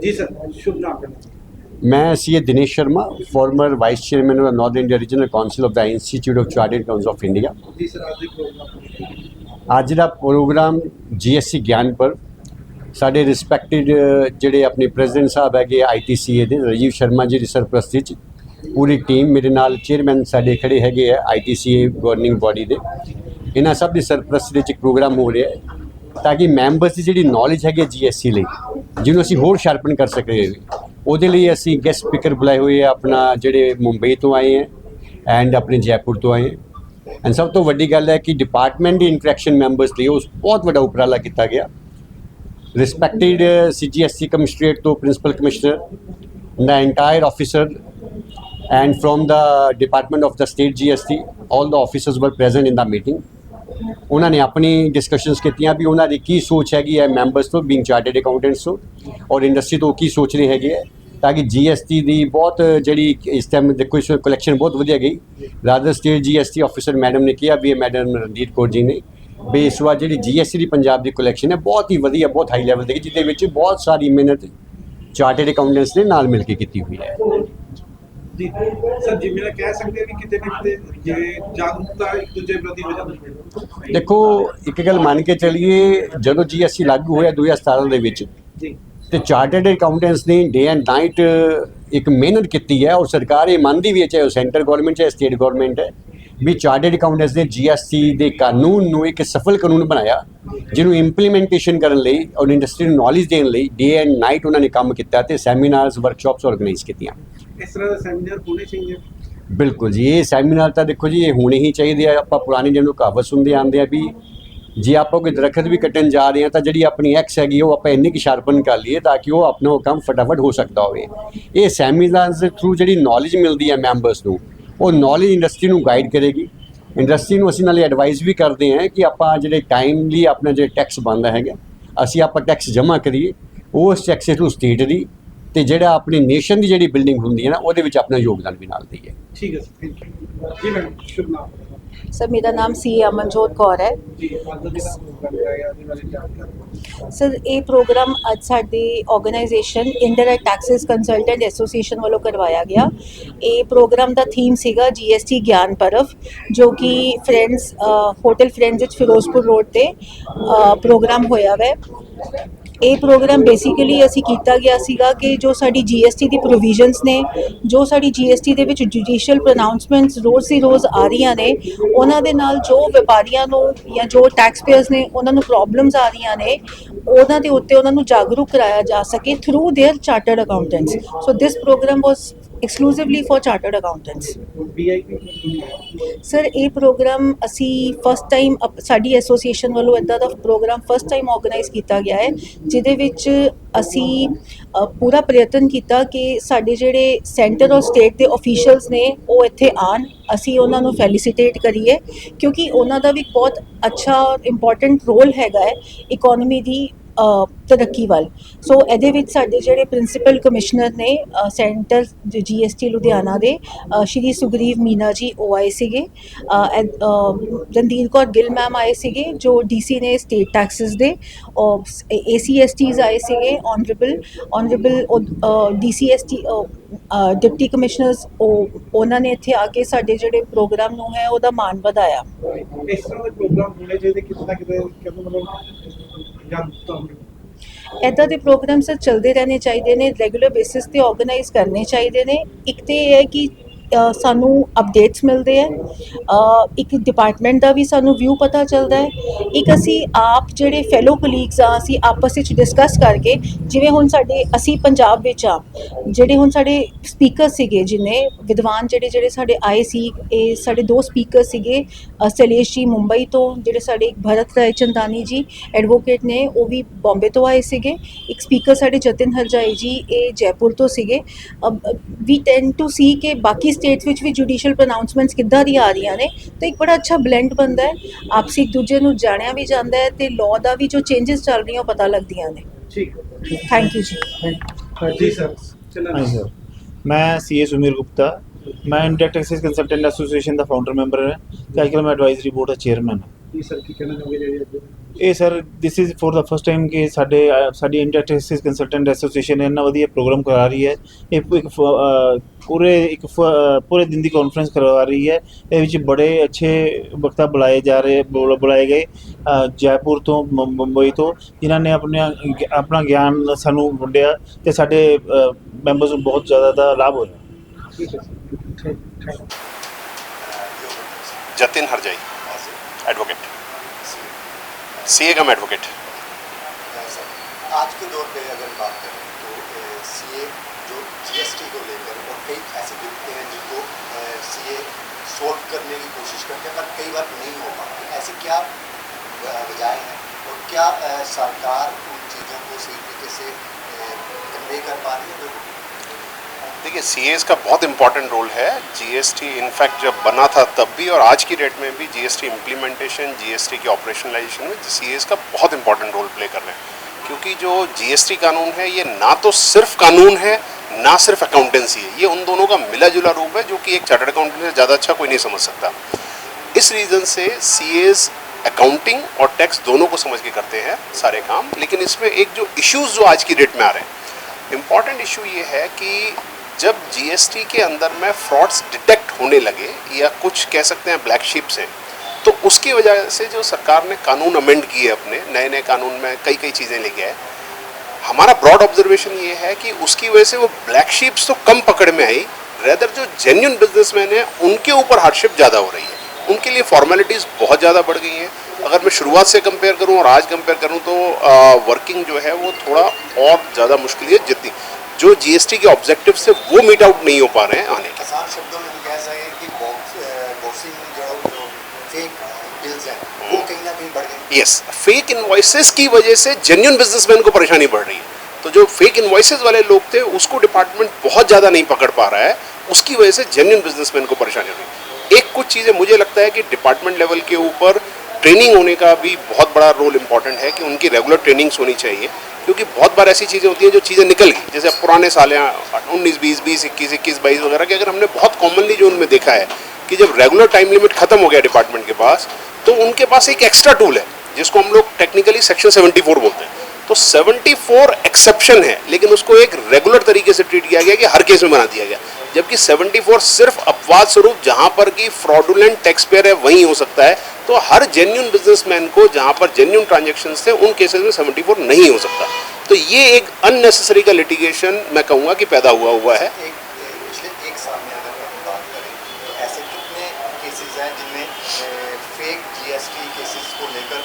जी sir, शुभ नाम करना। मैं CA Dinesh Sharma, former vice chairman of North India regional council of the institute of chartered accounts of India. जी sir, आज एक programme ਅੱਜ ਦਾ ਪ੍ਰੋਗਰਾਮ जीएसटी ਗਿਆਨ ਪਰ ਸਾਡੇ ਰਿਸਪੈਕਟਡ ਜਿਹੜੇ ਆਪਣੇ ਪ੍ਰੈਜ਼ੀਡੈਂਟ ਸਾਹਿਬ ਹੈਗੇ ਆਈਟੀਸੀਏ ਦੇ ਰਾਜੀਵ ਸ਼ਰਮਾ ਜੀ ਦੀ ਸਰਪ੍ਰਸਤੀ 'ਚ ਪੂਰੀ ਟੀਮ ਮੇਰੇ ਨਾਲ ਚੇਅਰਮੈਨ ਸਾਡੇ ਖੜੇ ਹੈਗੇ ਆ ਆਈਟੀਸੀਏ ਗਵਰਨਿੰਗ ਬੋਡੀ ਦੇ, ਇਹਨਾਂ ਸਭ ਦੀ ਸਰਪ੍ਰਸਤੀ ਵਿੱਚ ਇੱਕ ਪ੍ਰੋਗਰਾਮ ਹੋ ਰਿਹਾ ਹੈ ਤਾਂ ਕਿ ਮੈਂਬਰਸ ਦੀ ਜਿਹੜੀ ਨੌਲੇਜ ਹੈਗੀ ਜੀਐਸਟੀ ਲਈ ਜਿਹਨੂੰ ਅਸੀਂ ਹੋਰ ਸ਼ਾਰਪਨ ਕਰ ਸਕੀਏ। ਉਹਦੇ ਲਈ ਅਸੀਂ ਗੈਸਟ ਸਪੀਕਰ ਬੁਲਾਏ ਹੋਏ ਆ, ਆਪਣਾ ਜਿਹੜੇ ਮੁੰਬਈ ਤੋਂ ਆਏ ਹੈ ਐਂਡ ਆਪਣੇ ਜੈਪੁਰ ਤੋਂ ਆਏ ਐਂਡ ਸਭ ਤੋਂ ਵੱਡੀ ਗੱਲ ਹੈ ਕਿ ਡਿਪਾਰਟਮੈਂਟ ਦੀ ਇੰਟਰੈਕਸ਼ਨ ਮੈਂਬਰਸ ਲਈ ਉਸ ਬਹੁਤ ਵੱਡਾ ਉਪਰਾਲਾ ਕੀਤਾ ਗਿਆ। ਰਿਸਪੈਕਟਡ CGST ਕਮਿਸ਼ਨਰੇਟ ਤੋਂ principal commissioner, the entire officer and from the Department of the State GST, all the officers were present in the meeting. ਉਹਨਾਂ ਨੇ ਆਪਣੀ ਡਿਸਕਸ਼ਨਸ ਕੀਤੀਆਂ ਵੀ ਉਹਨਾਂ ਦੀ ਕੀ ਸੋਚ ਹੈਗੀ ਹੈ ਮੈਂਬਰਸ ਤੋਂ ਬੀਇੰਗ ਚਾਰਟਰਡ ਅਕਾਊਂਟੈਂਟਸ ਤੋਂ, ਔਰ ਇੰਡਸਟਰੀ ਤੋਂ ਕੀ ਸੋਚ ਰਹੇ ਹੈਗੇ ਹੈ ਤਾਂ ਕਿ GST ਦੀ ਬਹੁਤ ਜਿਹੜੀ ਇਸ ਟਾਈਮ ਦੇਖੋ ਇਸ ਕਲੈਕਸ਼ਨ ਬਹੁਤ ਵਧੀਆ ਗਈ। Rajasthan state GST officer madam ਨੇ ਕਿਹਾ ਵੀ ਇਹ ਮੈਡਮ ਰਣਜੀਤ ਕੌਰ ਜੀ ਨੇ ਵੀ ਇਸ ਵਾਰ ਜਿਹੜੀ GST ਦੀ ਪੰਜਾਬ ਦੀ ਕਲੈਕਸ਼ਨ ਹੈ ਬਹੁਤ ਹੀ ਵਧੀਆ, ਬਹੁਤ ਹਾਈ ਲੈਵਲ ਦੀ, ਜਿਹਦੇ ਵਿੱਚ ਬਹੁਤ ਸਾਰੀ ਮਿਹਨਤ ਚਾਰਟਰਡ ਅਕਾਊਂਟੈਂਟਸ ਨੇ ਨਾਲ ਮਿਲ ਕੇ ਕੀਤੀ ਹੋਈ ਹੈ। जी सर, जिम्मे कह सकते हैं कि कितने ना कितने ये जागरूकता एक दूसरे प्रति हो जाती है। ਦੇਖੋ ਇੱਕ ਗੱਲ ਮੰਨ ਕੇ ਚੱਲੀਏ, ਜਦੋਂ GST ਲਾਗੂ ਹੋਇਆ 2017 ਦੇ ਵਿੱਚ जी ਤੇ ਚਾਰਟਰਡ ਅਕਾਊਂਟੈਂਟਸ ਨੇ ਡੇ ਐਂਡ ਨਾਈਟ ਇੱਕ ਮਿਹਨਤ ਕੀਤੀ ਹੈ ਔਰ ਸਰਕਾਰ ਇਹ ਮੰਨਦੀ ਵੀ ਹੈ, ਚਾਹੇ ਉਹ ਸੈਂਟਰ ਗਵਰਨਮੈਂਟ ਚਾਹੇ ਸਟੇਟ ਗਵਰਨਮੈਂਟ ਹੈ, ਵੀ ਚਾਰਟਰਡ ਅਕਾਊਂਟੈਂਟਸ ਨੇ GST ਦੇ ਕਾਨੂੰਨ ਨੂੰ ਇੱਕ ਸਫਲ ਕਾਨੂੰਨ ਬਣਾਇਆ ਜਿਹਨੂੰ ਇੰਪਲੀਮੈਂਟੇਸ਼ਨ ਕਰਨ ਲਈ ਔਰ ਇੰਡਸਟਰੀ ਨੂੰ ਨੌਲੇਜ ਦੇਣ ਲਈ ਡੇ ਐਂਡ ਨਾਈਟ ਉਹਨਾਂ ਨੇ ਕੰਮ ਕੀਤਾ ਤੇ ਸੈਮੀਨਾਰਸ ਵਰਕਸ਼ਾਪਸ ਆਰਗੇਨਾਈਜ਼ ਕੀਤੀਆਂ। इस तरह का सेमिनार होने चाहिए। ਬਿਲਕੁਲ ਜੀ, ਇਹ ਸੈਮੀਨਾਰ ਤਾਂ ਦੇਖੋ ਜੀ ਇਹ ਹੋਣੇ ਹੀ ਚਾਹੀਦੇ ਆ। ਆਪਾਂ ਪੁਰਾਣੀ ਜਿਹਨੂੰ ਕਹਾਵਤ ਸੁਣਦੇ ਆਉਂਦੇ ਆ ਵੀ ਜੇ ਆਪਾਂ ਕੋਈ ਦਰਖਤ ਵੀ ਕੱਟਣ ਜਾ ਰਹੇ ਹਾਂ ਤਾਂ ਜਿਹੜੀ ਆਪਣੀ ਐਕਸ ਹੈਗੀ ਉਹ ਆਪਾਂ ਇੰਨੀ ਕੁ ਸ਼ਾਰਪਨ ਕਰ ਲਈਏ ਤਾਂ ਕਿ ਉਹ ਆਪਣਾ ਉਹ ਕੰਮ ਫਟਾਫਟ ਹੋ ਸਕਦਾ ਹੋਵੇ। ਇਹ ਸੈਮੀਨਾਰਸ ਦੇ ਥਰੂ ਜਿਹੜੀ ਨੌਲੇਜ ਮਿਲਦੀ ਹੈ ਮੈਂਬਰਸ ਨੂੰ, ਉਹ ਨੌਲੇਜ ਇੰਡਸਟਰੀ ਨੂੰ ਗਾਈਡ ਕਰੇਗੀ। ਇੰਡਸਟਰੀ ਨੂੰ ਅਸੀਂ ਨਾਲੇ ਐਡਵਾਈਸ ਵੀ ਕਰਦੇ ਹਾਂ ਕਿ ਆਪਾਂ ਜਿਹੜੇ ਟਾਈਮਲੀ ਆਪਣਾ ਜਿਹੜੇ ਟੈਕਸ ਬਣਦਾ ਹੈਗਾ ਅਸੀਂ ਆਪਾਂ ਟੈਕਸ ਜਮ੍ਹਾਂ ਕਰੀਏ, ਉਸ ਟੈਕਸ ਨੂੰ ਸਟੇਟ ਦੀ ਤੇ ਜਿਹੜਾ ਆਪਣੀ ਨੇਸ਼ਨ ਦੀ ਜਿਹੜੀ ਬਿਲਡਿੰਗ ਹੁੰਦੀ ਹੈ ਨਾ ਉਹਦੇ ਵਿੱਚ ਆਪਣਾ ਯੋਗਦਾਨ ਵੀ ਨਾਲ ਦਈਏ। ठीक है सर, थैंक यू जी मैडम, शुभ नाम। सर मेरा नाम CA अमनजोत कौर है। जी आज का ਜਿਹੜਾ ਪ੍ਰੋਗਰਾਮ ਹੈ ਆਦੀ ਵਾਲੀ ਜਾਣਕਾਰੀ। ਸਰ ਇਹ ਪ੍ਰੋਗਰਾਮ ਅੱਜ ਸਾਡੀ organisation indirect Texas consultant association ਵੱਲੋਂ ਕਰਵਾਇਆ ਗਿਆ। ਇਹ ਪ੍ਰੋਗਰਾਮ ਦਾ ਥੀਮ ਸੀਗਾ GST ਗਿਆਨ ਪਰਵ, ਜੋ ਕਿ ਫਰੈਂਡਸ ਹੋਟਲ ਫਰੈਂਡਸ ਵਿੱਚ ਫਿਰੋਜ਼ਪੁਰ ਰੋਡ ਤੇ ਪ੍ਰੋਗਰਾਮ ਹੋਇਆ ਵੈ। ਇਹ ਪ੍ਰੋਗਰਾਮ ਬੇਸਿਕਲੀ ਅਸੀਂ ਕੀਤਾ ਗਿਆ ਸੀਗਾ ਕਿ ਜੋ ਸਾਡੀ GST ਦੀ ਪ੍ਰੋਵੀਜ਼ਨਸ ਨੇ, ਜੋ ਸਾਡੀ GST ਦੇ ਵਿੱਚ ਜੁਡੀਸ਼ੀਅਲ ਪ੍ਰੋਨਾਉਂਸਮੈਂਟਸ ਰੋਜ਼ ਦੀ ਰੋਜ਼ ਆ ਰਹੀਆਂ ਨੇ, ਉਹਨਾਂ ਦੇ ਨਾਲ ਜੋ ਵਪਾਰੀਆਂ ਨੂੰ ਜਾਂ ਜੋ ਟੈਕਸ ਪੇਅਰਸ ਨੇ ਉਹਨਾਂ ਨੂੰ ਪ੍ਰੋਬਲਮਸ ਆ ਰਹੀਆਂ ਨੇ, ਉਹਨਾਂ ਦੇ ਉੱਤੇ ਉਹਨਾਂ ਨੂੰ ਜਾਗਰੂਕ ਕਰਾਇਆ ਜਾ ਸਕੇ through their chartered accountants. So this programme was exclusively for chartered accountants। VIP sir ਇਹ ਪ੍ਰੋਗਰਾਮ ਅਸੀਂ ਫਸਟ ਟਾਈਮ ਸਾਡੀ ਐਸੋਸੀਏਸ਼ਨ ਵੱਲੋਂ ਇੱਦਾਂ ਦਾ ਪ੍ਰੋਗਰਾਮ ਫਸਟ ਟਾਈਮ ਆਰਗੇਨਾਈਜ਼ ਕੀਤਾ ਗਿਆ ਹੈ, ਜਿਹਦੇ ਵਿੱਚ ਅਸੀਂ ਪੂਰਾ ਪ੍ਰਯਤਨ ਕੀਤਾ ਕਿ ਸਾਡੇ ਜਿਹੜੇ ਸੈਂਟਰ ਔਰ ਸਟੇਟ ਦੇ ਆਫੀਸ਼ੀਅਲਸ ਨੇ ਉਹ ਇੱਥੇ ਆਉਣ, ਅਸੀਂ ਉਹਨਾਂ ਨੂੰ ਫੈਲੀਸੀਟੇਟ ਕਰੀਏ ਕਿਉਂਕਿ ਉਹਨਾਂ ਦਾ ਵੀ ਬਹੁਤ ਅੱਛਾ ਔਰ ਇੰਪੋਰਟੈਂਟ ਰੋਲ ਹੈਗਾ ਹੈ ਇਕੋਨਮੀ ਦੀ ਤਰੱਕੀ ਵੱਲ। ਸੋ ਇਹਦੇ ਵਿੱਚ ਸਾਡੇ ਜਿਹੜੇ ਪ੍ਰਿੰਸੀਪਲ ਕਮਿਸ਼ਨਰ ਨੇ ਸੈਂਟਰ GST ਲੁਧਿਆਣਾ ਦੇ ਸ਼੍ਰੀ ਸੁਗਰੀਵ ਮੀਨਾ ਜੀ ਉਹ ਆਏ ਸੀਗੇ, ਰਣਧੀਰ ਕੌਰ ਗਿੱਲ ਮੈਮ ਆਏ ਸੀਗੇ ਜੋ DC ਨੇ ਸਟੇਟ ਟੈਕਸਿਸ ਦੇ, ACSTs ਆਏ ਸੀਗੇ, ਔਨਰੇਬਲ DCST ਡਿਪਟੀ ਕਮਿਸ਼ਨਰਸ, ਉਹਨਾਂ ਨੇ ਇੱਥੇ ਆ ਕੇ ਸਾਡੇ ਜਿਹੜੇ ਪ੍ਰੋਗਰਾਮ ਨੂੰ ਹੈ ਉਹਦਾ ਮਾਣ ਵਧਾਇਆ। ਇਸ ਤਰ੍ਹਾਂ ਦੇ ਪ੍ਰੋਗਰਾਮ ਹੋਣੇ ਚਾਹੀਦੇ ਕਿਤੇ ਨਾ ਕਿਤੇ, ਕਿਉਂਕਿ ਮਤਲਬ ਜਾਗਰੂਕਤਾ ਹੋਣੀ। ਇੱਦਾਂ ਦੇ ਪ੍ਰੋਗਰਾਮ ਸਰ ਚੱਲਦੇ ਰਹਿਣੇ ਚਾਹੀਦੇ ਨੇ, ਰੈਗੂਲਰ ਬੇਸਿਸ 'ਤੇ ਆਰਗੇਨਾਈਜ਼ ਕਰਨੇ ਚਾਹੀਦੇ ਨੇ। ਇੱਕ ਤਾਂ ਇਹ ਹੈ ਕਿ ਸਾਨੂੰ ਅਪਡੇਟਸ ਮਿਲਦੇ ਹੈ, ਇੱਕ ਡਿਪਾਰਟਮੈਂਟ ਦਾ ਵੀ ਸਾਨੂੰ ਵਿਊ ਪਤਾ ਚੱਲਦਾ ਹੈ, ਇੱਕ ਅਸੀਂ ਆਪ ਜਿਹੜੇ ਫੈਲੋ ਕਲੀਗਸ ਆ ਅਸੀਂ ਆਪਸ ਵਿੱਚ ਡਿਸਕਸ ਕਰਕੇ, ਜਿਵੇਂ ਹੁਣ ਅਸੀਂ ਪੰਜਾਬ ਵਿੱਚ ਆ, ਜਿਹੜੇ ਹੁਣ ਸਾਡੇ ਸਪੀਕਰ ਸੀਗੇ ਜਿੰਨੇ ਵਿਦਵਾਨ ਜਿਹੜੇ ਸਾਡੇ ਆਏ ਸੀ, ਇਹ ਸਾਡੇ 2 ਸਪੀਕਰ ਸੀਗੇ, ਸੈਲੇਸ਼ ਜੀ ਮੁੰਬਈ ਤੋਂ, ਜਿਹੜੇ ਸਾਡੇ ਭਰਤ ਰਾਏ ਚੰਦਾਨੀ ਜੀ ਐਡਵੋਕੇਟ ਨੇ ਉਹ ਵੀ ਬੰਬੇ ਤੋਂ ਆਏ ਸੀਗੇ, ਇੱਕ ਸਪੀਕਰ ਸਾਡੇ ਜਤਿਨ ਹਰਜਾਈ ਜੀ ਇਹ ਜੈਪੁਰ ਤੋਂ ਸੀਗੇ। ਵੀ ਟੈਂਡ ਟੂ ਸੀ ਕਿ ਬਾਕੀ ਸਟੇਟਸ ਵਿੱਚ ਵੀ ਜੁਡੀਸ਼ੀਅਲ ਪ੍ਰੋਨਾਉਂਸਮੈਂਟਸ ਕਿੱਦਾਂ ਦੀ ਆ ਰਹੀਆਂ ਨੇ, ਤਾਂ ਇੱਕ ਬੜਾ ਅੱਛਾ ਬਲੈਂਡ ਬਣਦਾ ਹੈ, ਆਪਸੀ ਇੱਕ ਦੂਜੇ ਨੂੰ ਜਾਣਿਆ ਵੀ ਜਾਂਦਾ ਹੈ ਤੇ ਲਾਅ ਦਾ ਵੀ ਜੋ ਚੇਂਜਸ ਚੱਲ ਰਹੀਆਂ ਉਹ ਪਤਾ ਲੱਗਦੀਆਂ ਨੇ। ਠੀਕ ਥੈਂਕ ਯੂ ਜੀ। जी सर, चलो हाँ सर, मैं CA सुमीर गुप्ता, मैं इंडिया टैक्सेस कंसल्टेंट एसोसिएशन का फाउंडर मैंबर है, तो आजकल मैं एडवाइजरी बोर्ड का चेयरमैन हूँ। जी सर, की कहना चाहोगे जी? ਇਹ sir this is for the first time ਕਿ ਸਾਡੀ ਇੰਡੀਆ ਟੈਕਸਿਸ ਕੰਸਲਟੈਂਟ ਐਸੋਸੀਏਸ਼ਨ ਇੰਨਾ ਵਧੀਆ ਪ੍ਰੋਗਰਾਮ ਕਰਾ ਰਹੀ ਹੈ। ਇਹ ਪੂਰੇ ਦਿਨ ਦੀ ਕਾਨਫਰੰਸ ਕਰਵਾ ਰਹੀ ਹੈ। ਇਹ ਵਿੱਚ ਬੜੇ ਅੱਛੇ ਵਕਤਾ ਬੁਲਾਏ ਗਏ ਜੈਪੁਰ ਤੋਂ ਮੁੰਬਈ ਤੋਂ, ਜਿਨ੍ਹਾਂ ਨੇ ਆਪਣਾ ਗਿਆਨ ਸਾਨੂੰ ਵੰਡਿਆ ਤੇ ਸਾਡੇ ਮੈਂਬਰਸ ਨੂੰ ਬਹੁਤ ਜ਼ਿਆਦਾ ਦਾ ਲਾਭ ਹੋਇਆ। जतिन हरजाई, एडवोकेट, सीए कम एडवोकेट। आज के दौर पे अगर बात करें तो सीए जो जीएसटी को लेकर और कई ऐसे व्यक्ति हैं जिनको सीए सॉल्व करने की कोशिश करते हैं पर कई बार नहीं हो पाती, ऐसी क्या वजह है और क्या सरकार उन चीज़ों को सही तरीके से कन्वे कर पा रही है लोगों को? देखिए सीएस का बहुत इंपॉर्टेंट रोल है। जीएसटी इनफैक्ट जब बना था तब भी और आज की डेट में भी जीएसटी इम्प्लीमेंटेशन, जीएसटी की ऑपरेशनलाइजेशन में सीएस का बहुत इंपॉर्टेंट रोल प्ले कर रहे हैं। क्योंकि जो जीएसटी कानून है ये ना तो सिर्फ कानून है ना सिर्फ अकाउंटेंसी है, ये उन दोनों का मिला जुला रूप है जो कि एक चार्टर्ड अकाउंटेंट से ज़्यादा अच्छा कोई नहीं समझ सकता। इस रीज़न से सीएस अकाउंटिंग और टैक्स दोनों को समझ के करते हैं सारे काम। लेकिन इसमें एक जो इश्यूज़ जो आज की डेट में आ रहे हैं, इम्पॉर्टेंट इशू ये है कि जब जीएसटी के अंदर में फ्रॉड्स डिटेक्ट होने लगे या कुछ कह सकते हैं ब्लैक शीप्स हैं, तो उसकी वजह से जो सरकार ने कानून अमेंड किए, अपने नए नए कानून में कई चीज़ें लेके आए। हमारा ब्रॉड ऑब्जर्वेशन ये है कि उसकी वजह से वो ब्लैक शीप्स तो कम पकड़ में आई, रेदर जो जेन्युइन बिजनेसमैन हैं उनके ऊपर हार्डशिप ज़्यादा हो रही है, उनके लिए फॉर्मेलिटीज़ बहुत ज़्यादा बढ़ गई हैं। अगर मैं शुरुआत से कंपेयर करूँ और आज कंपेयर करूँ तो वर्किंग जो है वो थोड़ा और ज़्यादा मुश्किल है, जितनी जो जीएसटी के ऑब्जेक्टिव से वो मीट आउट नहीं हो पा रहे हैं आने के। आसान शब्दों में हम कह सकें कि बॉक्सिंग जो फेक बिल्स हैं वो कहीं ना कहीं बढ़ गए। यस, फेक इनवॉइसेस की वजह से जेन्युइन बिजनेसमैन को परेशानी बढ़ रही है। तो जो फेक इनवॉइसेस वाले लोग थे उसको डिपार्टमेंट बहुत ज़्यादा नहीं पकड़ पा रहा है, उसकी वजह से जेन्युइन बिजनेसमैन को परेशानी हो रही है। एक कुछ चीज़ें मुझे लगता है कि डिपार्टमेंट लेवल के ऊपर ट्रेनिंग होने का भी बहुत बड़ा रोल इंपॉर्टेंट है कि उनकी रेगुलर ट्रेनिंग्स होनी चाहिए। क्योंकि बहुत बार ऐसी चीज़ें होती हैं जो चीज़ें निकल गई, जैसे पुराने साल हैं 19, 20, 21, 21, 22 वगैरह के, अगर हमने बहुत कॉमनली जो उनमें देखा है कि जब रेगुलर टाइम लिमिट खत्म हो गया डिपार्टमेंट के पास, तो उनके पास एक एक्स्ट्रा टूल है जिसको हम लोग टेक्निकली सेक्शन 74 बोलते हैं। तो 74 एक्सेप्शन है, लेकिन उसको एक रेगुलर तरीके से ट्रीट किया गया कि हर केस में बना दिया गया, जबकि 74 सिर्फ अपवाद स्वरूप जहाँ पर कि फ्रॉडुलेंट टैक्स पेयर है वहीं हो सकता है। तो हर जेन्युइन बिजनेसमैन को जहाँ पर जेन्युइन ट्रांजैक्शंस थे उन केसेस में 74 नहीं हो सकता। तो ये एक अननेसेसरी का लिटिगेशन मैं कहूँगा कि पैदा हुआ है। पिछले एक साल में अगर हम बात करें तो ऐसे कितने केसेस हैं जिनमें फेक जीएसटी केसेस को लेकर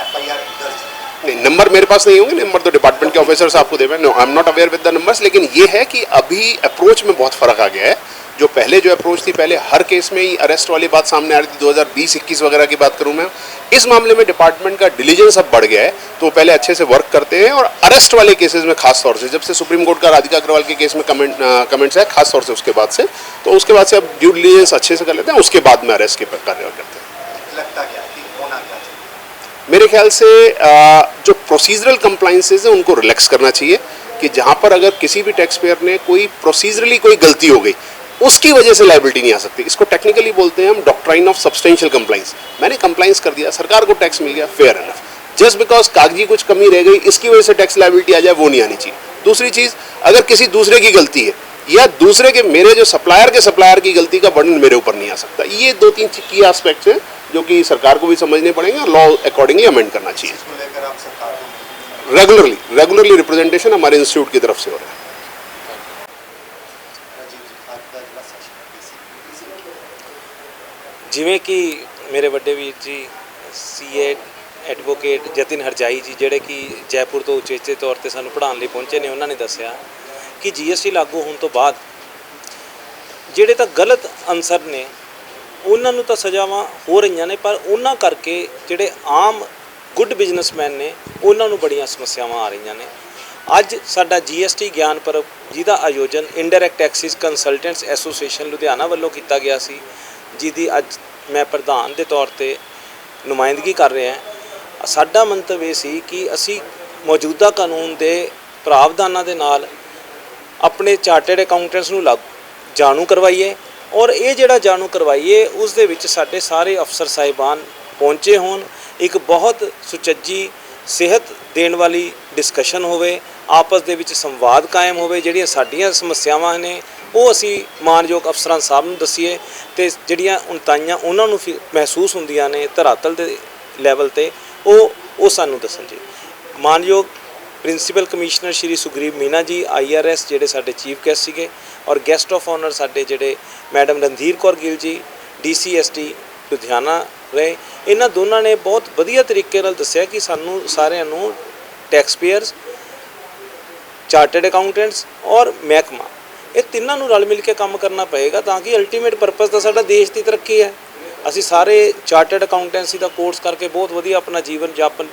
एफआईआर दर्ज? नहीं, नंबर मेरे पास नहीं होंगे, नंबर तो डिपार्टमेंट के ऑफिसर्स आपको देंगे। No, I am not aware with the numbers. लेकिन ये है कि अभी अप्रोच में बहुत फ़र्क आ गया है। जो पहले जो अप्रोच थी, पहले हर केस में ही अरेस्ट वाली बात सामने आ रही थी, 2020-21 वगैरह की बात करूं मैं, इस मामले में डिपार्टमेंट का डिलीजेंस अब बढ़ गया है। तो पहले अच्छे से वर्क करते हैं और अरेस्ट वाले केसेस में खास तौर से, जब से सुप्रीम कोर्ट का राधिका अग्रवाल के केस में कमेंट्स है खास तौर से उसके बाद से, तो उसके बाद से अब ड्यू डिलीजेंस अच्छे से कर लेते हैं, उसके बाद में अरेस्ट के कार्रवाई करते हैं। लगता क्या कि होना क्या चाहिए? मेरे ख्याल से जो प्रोसीजरल कंप्लाइंसेज हैं उनको रिलैक्स करना चाहिए कि जहाँ पर अगर किसी भी टैक्स पेयर ने कोई प्रोसीजरली कोई गलती हो गई उसकी वजह से लायबिलिटी नहीं आ सकती। इसको टेक्निकली बोलते हैं हम डॉक्ट्राइन ऑफ सब्सटेंशियल कंप्लाइंस। मैंने कंप्लाइंस कर दिया, सरकार को टैक्स मिल गया, फेयर एनफ। जस्ट बिकॉज कागजी कुछ कमी रह गई इसकी वजह से टैक्स लायबिलिटी आ जाए, वो नहीं आनी चाहिए। दूसरी चीज़, अगर किसी दूसरे की गलती है या दूसरे के, मेरे जो सप्लायर की गलती का बर्डन मेरे ऊपर नहीं आ सकता। ये 2-3 की एस्पेक्ट्स हैं जो कि सरकार को भी समझने पड़ेंगे और लॉ अकॉर्डिंगली अमेंड करना चाहिए। इसको लेकर आप सरकार को रेगुलरली रिप्रेजेंटेशन हमारे इंस्टीट्यूट की तरफ से हो रहा है। ਜਿਵੇਂ ਕਿ ਮੇਰੇ ਵੱਡੇ ਵੀਰ ਜੀ ਸੀਏ ਐਡਵੋਕੇਟ ਜਤਿਨ ਹਰਜਾਈ ਜੀ, ਜਿਹੜੇ ਕਿ ਜੈਪੁਰ ਤੋਂ ਉਚੇਚੇ ਤੌਰ ਤੇ ਸਾਨੂੰ ਪੜ੍ਹਾਉਣ ਲਈ ਪਹੁੰਚੇ ਨੇ, ਉਹਨਾਂ ਨੇ ਦੱਸਿਆ ਕਿ ਜੀਐਸਟੀ ਲਾਗੂ ਹੋਣ ਤੋਂ ਬਾਅਦ ਜਿਹੜੇ ਤਾਂ ਗਲਤ ਅਨਸਰ ਨੇ ਉਹਨਾਂ ਨੂੰ ਤਾਂ ਸਜ਼ਾਵਾਂ ਹੋ ਰਹੀਆਂ ਨੇ, ਪਰ ਉਹਨਾਂ ਕਰਕੇ ਜਿਹੜੇ ਆਮ ਗੁੱਡ ਬਿਜ਼ਨਸਮੈਨ ਨੇ ਉਹਨਾਂ ਨੂੰ ਬੜੀਆਂ ਸਮੱਸਿਆਵਾਂ ਆ ਰਹੀਆਂ ਨੇ। ਅੱਜ ਸਾਡਾ ਜੀਐਸਟੀ ਗਿਆਨ ਪਰਬ, ਜਿਹਦਾ ਆਯੋਜਨ indirect Texas consultants association Ludhiana ਵੱਲੋਂ ਕੀਤਾ ਗਿਆ ਸੀ, ਜਿਹਦੀ ਅੱਜ ਮੈਂ ਪ੍ਰਧਾਨ ਦੇ ਤੌਰ ਤੇ ਨੁਮਾਇੰਦਗੀ ਕਰ ਰਿਹਾ ਹਾਂ। ਸਾਡਾ ਮੰਤਵ ਇਹ ਸੀ ਕਿ ਅਸੀਂ ਮੌਜੂਦਾ ਕਾਨੂੰਨ ਦੇ ਪ੍ਰਾਵਧਾਨਾਂ ਦੇ ਨਾਲ ਆਪਣੇ ਚਾਰਟਰਡ ਅਕਾਊਂਟੈਂਟਸ ਨੂੰ ਜਾਣੂ ਕਰਵਾਈਏ, ਔਰ ਇਹ ਜਿਹੜਾ ਜਾਣੂ ਕਰਵਾਈਏ ਉਸ ਦੇ ਵਿੱਚ ਸਾਡੇ ਸਾਰੇ ਅਫਸਰ ਸਾਹਿਬਾਨ ਪਹੁੰਚੇ ਹੋਣ। ਇੱਕ ਬਹੁਤ ਸੁਚੱਜੀ ਸਿਹਤ ਦੇਣ ਵਾਲੀ ਡਿਸਕਸ਼ਨ ਹੋਵੇ, ਆਪਸ ਦੇ ਵਿੱਚ ਸੰਵਾਦ ਕਾਇਮ ਹੋਵੇ, ਜਿਹੜੀਆਂ ਸਾਡੀਆਂ ਸਮੱਸਿਆਵਾਂ ਨੇ ਉਹ ਅਸੀਂ ਮਾਨਯੋਗ ਅਫਸਰਾਂ ਸਾਹਿਬ ਨੂੰ ਦੱਸੀਏ ਤੇ ਜਿਹੜੀਆਂ ਉਣਤਾਈਆਂ ਉਹਨਾਂ ਨੂੰ ਮਹਿਸੂਸ ਹੁੰਦੀਆਂ ਨੇ ਧਰਾਤਲ ਦੇ ਲੈਵਲ ਤੇ ਉਹ ਸਾਨੂੰ ਦੱਸਣ ਜੀ। ਮਾਨਯੋਗ ਪ੍ਰਿੰਸੀਪਲ ਕਮਿਸ਼ਨਰ ਸ਼੍ਰੀ ਸੁਗਰੀਵ ਮੀਨਾ ਜੀ IRS ਜਿਹੜੇ ਸਾਡੇ ਚੀਫ ਗੈਸਟ ਸੀਗੇ, ਔਰ ਗੈਸਟ ਆਫ ਆਨਰ ਸਾਡੇ ਜਿਹੜੇ ਮੈਡਮ ਰਣਧੀਰ ਕੌਰ ਗਿੱਲ ਜੀ DCST ਲੁਧਿਆਣਾ ਰਹੇ, ਇਹਨਾਂ ਦੋਨਾਂ ਨੇ ਬਹੁਤ ਵਧੀਆ ਤਰੀਕੇ ਨਾਲ ਦੱਸਿਆ ਕਿ ਸਾਨੂੰ ਸਾਰਿਆਂ ਨੂੰ ਟੈਕਸ ਪੇਅਰਸ, ਚਾਰਟਰਡ ਅਕਾਊਂਟੈਂਟਸ ਔਰ ਮਹਿਕਮਾ, ਇਹ ਤਿੰਨਾਂ ਨੂੰ ਰਲ ਮਿਲ ਕੇ ਕੰਮ ਕਰਨਾ ਪਏਗਾ ਤਾਂ ਕਿ ਅਲਟੀਮੇਟ ਪਰਪਸ ਤਾਂ ਸਾਡਾ ਦੇਸ਼ ਦੀ ਤਰੱਕੀ ਹੈ। ਅਸੀਂ ਸਾਰੇ ਚਾਰਟਰਡ ਅਕਾਊਂਟੈਂਸੀ ਦਾ ਕੋਰਸ ਕਰਕੇ ਬਹੁਤ ਵਧੀਆ ਆਪਣਾ ਜੀਵਨ ਜਾਪਨ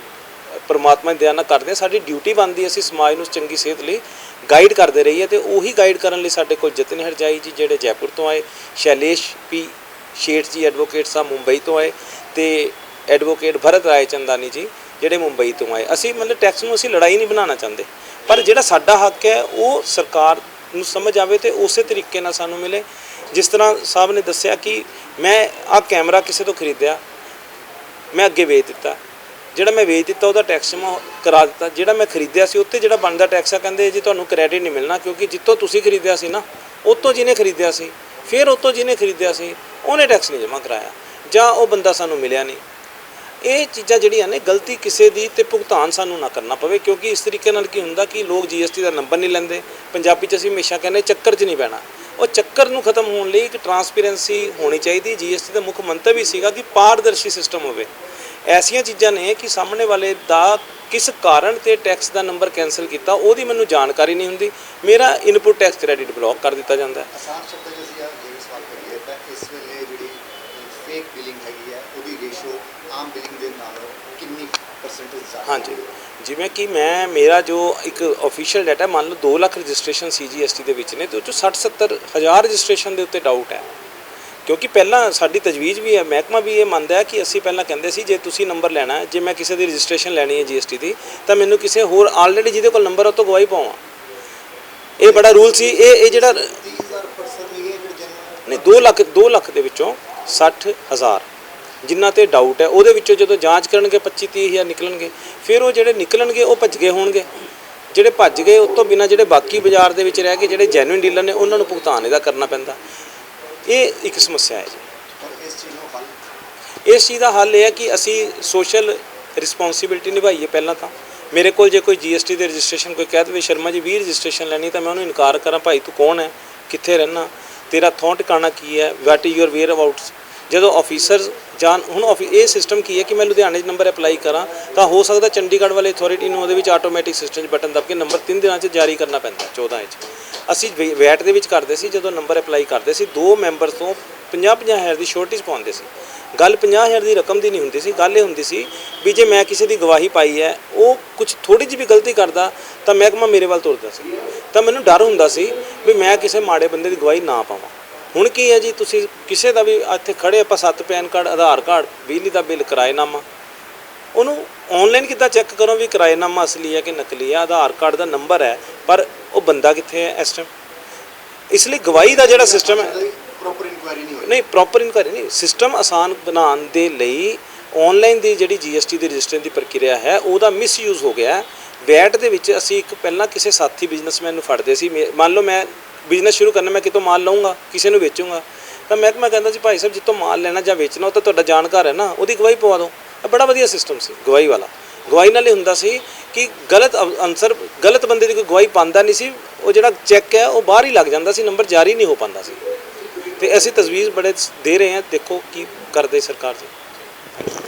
ਪਰਮਾਤਮਾ ਦੀ ਦਇਆ ਨਾਲ ਕਰਦੇ ਹਾਂ। ਸਾਡੀ ਡਿਊਟੀ ਬਣਦੀ ਹੈ ਅਸੀਂ ਸਮਾਜ ਨੂੰ ਚੰਗੀ ਸਿਹਤ ਲਈ ਗਾਈਡ ਕਰਦੇ ਰਹੀਏ ਤੇ ਉਹੀ ਗਾਈਡ ਕਰਨ ਲਈ ਸਾਡੇ ਕੋਲ ਜਤਿਨ ਹਰਜਾਈ ਜੀ ਜਿਹੜੇ ਜੈਪੁਰ ਤੋਂ ਆਏ, ਸ਼ੈਲੇਸ਼ ਪੀ ਸ਼ੇਠ ਜੀ ਐਡਵੋਕੇਟ ਸਾਹਿਬ ਮੁੰਬਈ ਤੋਂ ਆਏ ਤੇ ਐਡਵੋਕੇਟ ਭਰਤ ਰਾਏ ਚੰਦਾਨੀ ਜੀ ਜਿਹੜੇ ਮੁੰਬਈ ਤੋਂ ਆਏ। ਅਸੀਂ ਮਤਲਬ ਟੈਕਸ ਨੂੰ ਅਸੀਂ ਲੜਾਈ ਨਹੀਂ ਬਣਾਉਣਾ ਚਾਹੁੰਦੇ, ਪਰ ਜਿਹੜਾ ਸਾਡਾ ਹੱਕ ਹੈ ਉਹ ਸਰਕਾਰ ਨੂੰ ਸਮਝ ਆਵੇ ਤੇ ਉਸੇ ਤਰੀਕੇ ਨਾਲ ਸਾਨੂੰ ਮਿਲੇ। ਜਿਸ ਤਰ੍ਹਾਂ ਸਾਹਿਬ ਨੇ ਦੱਸਿਆ ਕਿ ਮੈਂ ਆਹ ਕੈਮਰਾ ਕਿਸੇ ਤੋਂ ਖਰੀਦਿਆ, ਮੈਂ ਅੱਗੇ ਵੇਚ ਦਿੱਤਾ, ਜਿਹੜਾ ਮੈਂ ਵੇਚ ਦਿੱਤਾ ਉਹਦਾ ਟੈਕਸ ਜਮ੍ਹਾਂ ਕਰਾ ਦਿੱਤਾ, ਜਿਹੜਾ ਮੈਂ ਖਰੀਦਿਆ ਸੀ ਉੱਤੇ ਜਿਹੜਾ ਬਣਦਾ ਟੈਕਸ ਆ ਕਹਿੰਦੇ ਜੀ ਤੁਹਾਨੂੰ ਕ੍ਰੈਡਿਟ ਨਹੀਂ ਮਿਲਣਾ ਕਿਉਂਕਿ ਜਿੱਥੋਂ ਤੁਸੀਂ ਖਰੀਦਿਆ ਸੀ ਨਾ ਉੱਤੋਂ ਜਿਹਨੇ ਖਰੀਦਿਆ ਸੀ ਫਿਰ ਉੱਤੋਂ ਜਿਹਨੇ ਖਰੀਦਿਆ ਸੀ ਉਹਨੇ ਟੈਕਸ ਨਹੀਂ ਜਮ੍ਹਾਂ ਕਰਾਇਆ ਜਾਂ ਉਹ ਬੰਦਾ ਸਾਨੂੰ ਮਿਲਿਆ ਨਹੀਂ। ਇਹ ਚੀਜ਼ਾਂ ਜਿਹੜੀਆਂ ਨੇ ਗਲਤੀ ਕਿਸੇ ਦੀ ਤੇ ਭੁਗਤਾਨ ਸਾਨੂੰ ਨਾ ਕਰਨਾ ਪਵੇ, ਕਿਉਂਕਿ ਇਸ ਤਰੀਕੇ ਨਾਲ ਕੀ ਹੁੰਦਾ ਕਿ ਲੋਕ GST ਦਾ ਨੰਬਰ ਨਹੀਂ ਲੈਂਦੇ। ਪੰਜਾਬੀ 'ਚ ਅਸੀਂ ਹਮੇਸ਼ਾ ਕਹਿੰਦੇ ਚੱਕਰ 'ਚ ਨਹੀਂ ਪੈਣਾ। ਉਹ ਚੱਕਰ ਨੂੰ ਖਤਮ ਹੋਣ ਲਈ ਇੱਕ ਟਰਾਂਸਪੇਰੈਂਸੀ ਹੋਣੀ ਚਾਹੀਦੀ। GST ਦਾ ਮੁੱਖ ਮੰਤਵ ਹੀ ਸੀਗਾ ਕਿ ਪਾਰਦਰਸ਼ੀ ਸਿਸਟਮ ਹੋਵੇ। ਐਸੀਆਂ ਚੀਜ਼ਾਂ ਨੇ ਕਿ ਸਾਹਮਣੇ ਵਾਲੇ ਦਾ ਕਿਸ ਕਾਰਨ ਤੇ ਟੈਕਸ ਦਾ ਨੰਬਰ ਕੈਂਸਲ ਕੀਤਾ ਉਹਦੀ ਮੈਨੂੰ ਜਾਣਕਾਰੀ ਨਹੀਂ ਹੁੰਦੀ, ਮੇਰਾ ਇਨਪੁਟ ਟੈਕਸ ਕ੍ਰੈਡਿਟ ਬਲੌਕ ਕਰ ਦਿੱਤਾ ਜਾਂਦਾ ਹੈ। ਆਸਾਨ ਸ਼ਬਦਾਂ 'ਚ ਅਸੀਂ ਜਿਵੇਂ ਸਵਾਲ ਕਰੀਏ ਤਾਂ ਇਸ ਵੇਲੇ ਜਿਹੜੀ ਫੇਕ ਬਿਲਿੰਗ ਹੈਗੀ ਹੈ ਉਹਦੀ ਰੇਸ਼ੋ ਆਮ ਬਿਲਿੰਗ ਦੇ ਨਾਲ ਕਿੰਨੀ ਪਰਸੈਂਟੇਜ ਜ਼ਿਆਦਾ? ਹਾਂਜੀ, ਜਿਵੇਂ ਕਿ ਮੇਰਾ ਜੋ ਇੱਕ ਆਫੀਸ਼ੀਅਲ ਡਾਟਾ ਮੰਨ ਲਓ 2 ਲੱਖ ਰਜਿਸਟ੍ਰੇਸ਼ਨ CGST ਦੇ ਵਿੱਚ ਨੇ ਤੇ ਉਹ 'ਚੋਂ 60-70 ਹਜ਼ਾਰ ਰਜਿਸਟ੍ਰੇਸ਼ਨ ਦੇ ਉੱਤੇ ਡਾਊਟ ਹੈ। ਕਿਉਂਕਿ ਪਹਿਲਾਂ ਸਾਡੀ ਤਜਵੀਜ਼ ਵੀ ਹੈ, ਮਹਿਕਮਾ ਵੀ ਇਹ ਮੰਨਦਾ ਹੈ ਕਿ ਅਸੀਂ ਪਹਿਲਾਂ ਕਹਿੰਦੇ ਸੀ ਜੇ ਤੁਸੀਂ ਨੰਬਰ ਲੈਣਾ ਹੈ, ਜੇ ਮੈਂ ਕਿਸੇ ਦੀ ਰਜਿਸਟ੍ਰੇਸ਼ਨ ਲੈਣੀ ਹੈ GST ਦੀ ਤਾਂ ਮੈਨੂੰ ਕਿਸੇ ਹੋਰ ਆਲਰੇਡੀ ਜਿਹਦੇ ਕੋਲ ਨੰਬਰ ਉਹ ਤੋਂ ਗਵਾਹੀ ਪਾਵਾਂ। ਇਹ ਬੜਾ ਰੂਲ ਸੀ। ਇਹ ਜਿਹੜਾ 30,000 ਪਰਸਨ ਵੀ ਹੈ ਜਿਹੜੇ ਜਨਰਲ ਨਹੀਂ 2 ਲੱਖ ਦੇ ਵਿੱਚੋਂ 60,000 ਜਿਨ੍ਹਾਂ ਤੇ ਡਾਊਟ ਹੈ ਉਹਦੇ ਵਿੱਚੋਂ ਜਦੋਂ ਜਾਂਚ ਕਰਨਗੇ 25-30 ਹਜ਼ਾਰ ਨਿਕਲਣਗੇ। ਫਿਰ ਉਹ ਜਿਹੜੇ ਨਿਕਲਣਗੇ ਉਹ ਭੱਜ ਗਏ ਹੋਣਗੇ, ਜਿਹੜੇ ਭੱਜ ਗਏ ਉਸ ਤੋਂ ਬਿਨਾਂ ਜਿਹੜੇ ਬਾਕੀ ਬਾਜ਼ਾਰ ਦੇ ਵਿੱਚ ਰਹਿ ਗਏ ਜਿਹੜੇ ਜੈਨੂਇਨ ਡੀਲਰ ਨੇ ਉਹਨਾਂ ਨੂੰ ਭੁਗਤਾਨ ਇਹਦਾ ਕਰਨਾ ਪੈਂਦਾ। ਇਹ ਇੱਕ ਸਮੱਸਿਆ ਹੈ ਜੀ। ਇਸ ਚੀਜ਼ ਨੂੰ ਹੱਲ ਇਸ ਚੀਜ਼ ਦਾ ਹੱਲ ਇਹ ਹੈ ਕਿ ਅਸੀਂ ਸੋਸ਼ਲ ਰਿਸਪੌਂਸਿਬਿਲਟੀ ਨਿਭਾਈਏ। ਪਹਿਲਾਂ ਤਾਂ ਮੇਰੇ ਕੋਲ ਜੇ ਕੋਈ GST ਦੇ ਰਜਿਸਟ੍ਰੇਸ਼ਨ ਕੋਈ ਕਹਿ ਦੇਵੇ ਸ਼ਰਮਾ ਜੀ 20 ਰਜਿਸਟ੍ਰੇਸ਼ਨ ਲੈਣੀ ਤਾਂ ਮੈਂ ਉਹਨੂੰ ਇਨਕਾਰ ਕਰਾਂ, ਭਾਈ ਤੂੰ ਕੌਣ ਹੈ, ਕਿੱਥੇ ਰਹਿਣਾ, ਤੇਰਾ ਥੋਂ ਟਿਕਾਣਾ ਕੀ ਹੈ, what is your wear abouts. ਜਦੋਂ ਆਫੀਸਰ ਹੁਣ ਇਹ ਸਿਸਟਮ ਕੀ ਹੈ ਕਿ ਮੈਂ ਲੁਧਿਆਣੇ 'ਚ ਨੰਬਰ ਅਪਲਾਈ ਕਰਾਂ ਤਾਂ ਹੋ ਸਕਦਾ ਚੰਡੀਗੜ੍ਹ ਵਾਲੇ ਅਥਾਰਟੀ ਨੂੰ ਉਹਦੇ ਵਿੱਚ ਆਟੋਮੈਟਿਕ ਸਿਸਟਮ 'ਚ ਬਟਨ ਦੱਬ ਕੇ ਨੰਬਰ 3 ਦਿਨਾਂ 'ਚ ਜਾਰੀ ਕਰਨਾ ਪੈਂਦਾ 14 'ਚ। ਅਸੀਂ ਵੈਟ ਦੇ ਵਿੱਚ ਕਰਦੇ ਸੀ, ਜਦੋਂ ਨੰਬਰ ਅਪਲਾਈ ਕਰਦੇ ਸੀ 2 ਮੈਂਬਰ ਤੋਂ 50-50 ਹਜ਼ਾਰ ਦੀ ਸ਼ੋਰਟੇਜ ਪਾਉਂਦੇ ਸੀ। ਗੱਲ 50 ਹਜ਼ਾਰ ਦੀ ਰਕਮ ਦੀ ਨਹੀਂ ਹੁੰਦੀ ਸੀ, ਗੱਲ ਇਹ ਹੁੰਦੀ ਸੀ ਵੀ ਜੇ ਮੈਂ ਕਿਸੇ ਦੀ ਗਵਾਹੀ ਪਾਈ ਹੈ ਉਹ ਕੁਝ ਥੋੜ੍ਹੀ ਜਿਹੀ ਵੀ ਗਲਤੀ ਕਰਦਾ ਤਾਂ ਮਹਿਕਮਾ ਮੇਰੇ ਵੱਲ ਤੁਰਦਾ ਸੀ, ਤਾਂ ਮੈਨੂੰ ਡਰ ਹੁੰਦਾ ਸੀ ਵੀ ਮੈਂ ਕਿਸੇ ਮਾੜੇ ਬੰਦੇ ਦੀ ਗਵਾਹੀ ਨਾ ਪਾਵਾਂ। ਹੁਣ ਕੀ ਹੈ ਜੀ, ਤੁਸੀਂ ਕਿਸੇ ਦਾ ਵੀ ਇੱਥੇ ਖੜੇ ਆਪਾਂ 7 ਪੈਨ ਕਾਰਡ, ਆਧਾਰ ਕਾਰਡ, ਬਿਜਲੀ ਦਾ ਬਿੱਲ, ਕਿਰਾਏਨਾਮਾ, ਉਹਨੂੰ ਆਨਲਾਈਨ ਕਿੱਦਾਂ ਚੈੱਕ ਕਰੋ ਵੀ ਕਿਰਾਏਨਾਮਾ ਅਸਲੀ ਹੈ ਕਿ ਨਕਲੀ ਹੈ, ਆਧਾਰ ਕਾਰਡ ਦਾ ਨੰਬਰ ਹੈ ਪਰ ਉਹ ਬੰਦਾ ਕਿੱਥੇ ਹੈ ਇਸ ਟਾਈਮ। ਇਸ ਲਈ ਗਵਾਹੀ ਦਾ ਜਿਹੜਾ ਸਿਸਟਮ ਹੈ ਪ੍ਰੋਪਰ ਇਨਕੁਆਇਰੀ ਨਹੀਂ ਹੋਈ। ਨਹੀਂ, ਪ੍ਰੋਪਰ ਇਨਕੁਆਇਰੀ ਨਹੀਂ, ਸਿਸਟਮ ਆਸਾਨ ਬਣਾਉਣ ਦੇ ਲਈ ਆਨਲਾਈਨ ਦੀ ਜਿਹੜੀ GST ਦੀ ਰਜਿਸਟ੍ਰੇਸ਼ਨ ਦੀ ਪ੍ਰਕਿਰਿਆ ਹੈ ਉਹਦਾ ਮਿਸਯੂਜ਼ ਹੋ ਗਿਆ। ਵੈਟ ਦੇ ਵਿੱਚ ਅਸੀਂ ਇੱਕ ਪਹਿਲਾਂ ਕਿਸੇ ਸਾਥੀ ਬਿਜ਼ਨਸਮੈਨ ਨੂੰ ਫੜਦੇ ਸੀ, ਮੰਨ ਲਓ ਮੈਂ ਬਿਜ਼ਨਸ ਸ਼ੁਰੂ ਕਰਨਾ, ਮੈਂ ਕਿਤੋਂ ਮਾਲ ਲਵਾਂਗਾ ਕਿਸੇ ਨੂੰ ਵੇਚੂੰਗਾ ਤਾਂ ਮਹਿਕਮਾ ਕਹਿੰਦਾ ਸੀ ਭਾਈ ਸਾਹਿਬ ਜਿੱਥੋਂ ਮਾਲ ਲੈਣਾ ਜਾਂ ਵੇਚਣਾ ਉਹ ਤਾਂ ਤੁਹਾਡਾ ਜਾਣਕਾਰ ਹੈ ਨਾ, ਉਹਦੀ ਗਵਾਹੀ ਪਵਾ ਦਿਓ। ਇਹ ਬੜਾ ਵਧੀਆ ਸਿਸਟਮ ਸੀ ਗਵਾਹੀ ਵਾਲਾ। ਗਵਾਹੀ ਨਾਲ ਇਹ ਹੁੰਦਾ ਸੀ ਕਿ ਗਲਤ ਬੰਦੇ ਦੀ ਕੋਈ ਗਵਾਹੀ ਪਾਉਂਦਾ ਨਹੀਂ ਸੀ, ਉਹ ਜਿਹੜਾ ਚੈੱਕ ਹੈ ਉਹ ਬਾਹਰ ਹੀ ਲੱਗ ਜਾਂਦਾ ਸੀ, ਨੰਬਰ ਜਾਰੀ ਨਹੀਂ ਹੋ ਪਾਉਂਦਾ ਸੀ। ਤੇ ਅਸੀਂ ਤਜਵੀਜ਼ ਬੜੇ ਦੇ ਰਹੇ ਹਾਂ, ਦੇਖੋ ਕੀ ਕਰਦੇ ਸਰਕਾਰ ਜੀ।